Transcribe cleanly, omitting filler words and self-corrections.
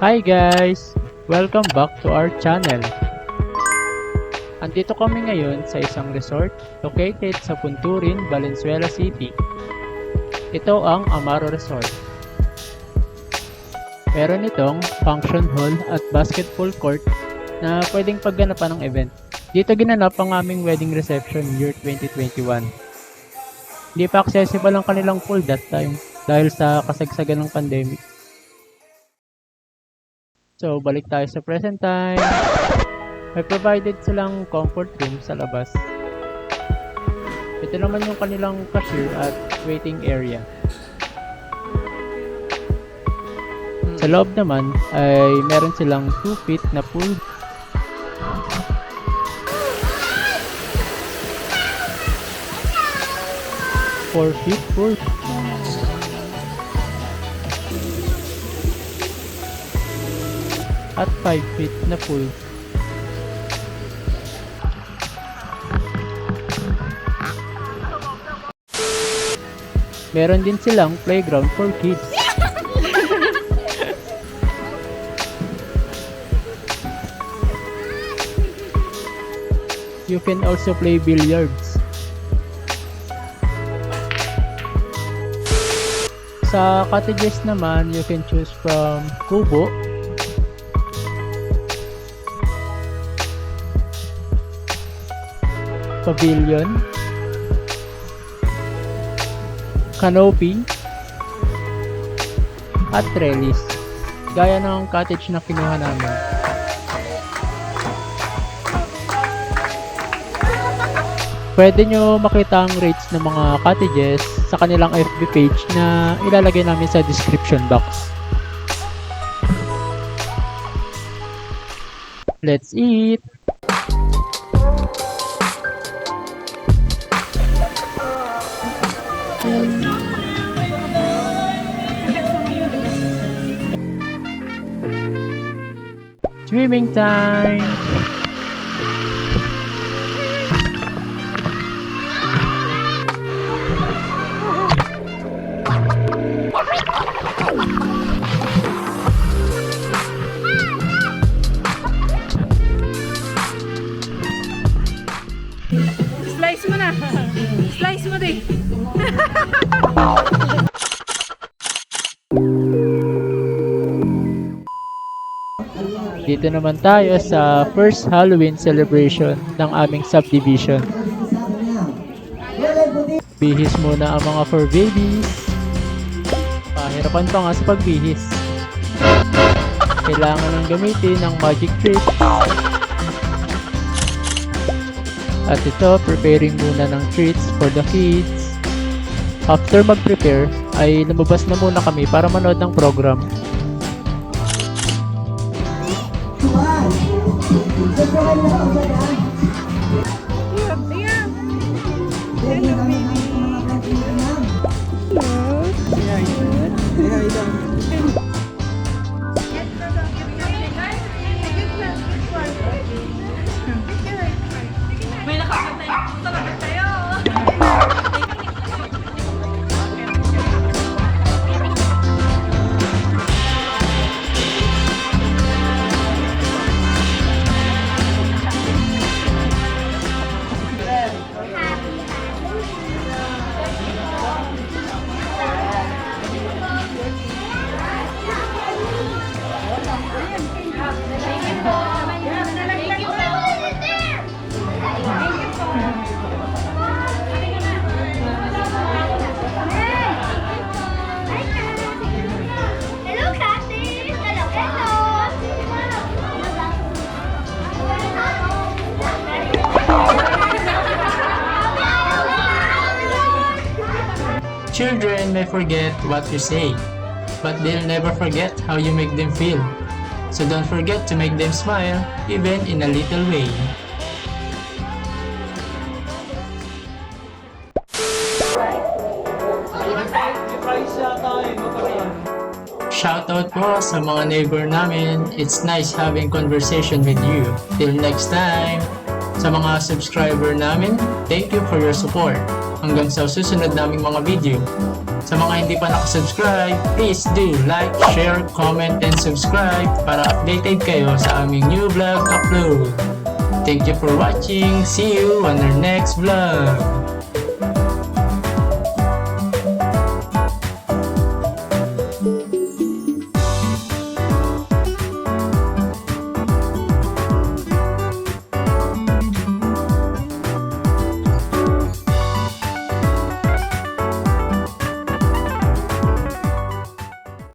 Hi guys! Welcome back to our channel. Andito kami ngayon sa isang resort located sa Punturin, Valenzuela City. Ito ang Amaro Resort. Meron itong function hall at basketball court na pwedeng pagganapan ng event. Dito ginanap ang aming wedding reception year 2021. Hindi pa accessible ang kanilang pool that time dahil sa kasagsagan ng pandemic. So, balik tayo sa present time. May provided silang comfort room sa labas. Ito naman yung kanilang cashier at waiting area. Sa loob naman ay meron silang 2 feet na pool. Four feet pool. At 5 feet na pool. Meron din silang playground for kids. You can also play billiards. Sa cottages naman, you can choose from kubo, pavilion, canopy, at trellis, gaya ng cottage na kinuha namin. Pwede nyo makita ang rates ng mga cottages sa kanilang FB page na ilalagay namin sa description box. Let's eat! Swimming time! Slice mo na! Slice mo din! Dito naman tayo sa first Halloween celebration ng aming subdivision. Bihis muna ang mga fur babies. Pahirapan pa nga sa pagbihis. Kailangan ng gamitin ng magic trick. At ito, preparing muna ng treats for the kids. After mag-prepare, ay lumabas na muna kami para manood ng program. May nakakantay po talaga tayo! Children may forget what you say, but they'll never forget how you make them feel. So don't forget to make them smile, even in a little way. Shoutout po sa mga neighbor namin. It's nice having conversation with you. Till next time! Sa mga subscriber namin, thank you for your support. Hanggang sa susunod naming mga video. Sa mga hindi pa nakasubscribe, please do like, share, comment, and subscribe para updated kayo sa aming new vlog upload. Thank you for watching. See you on our next vlog.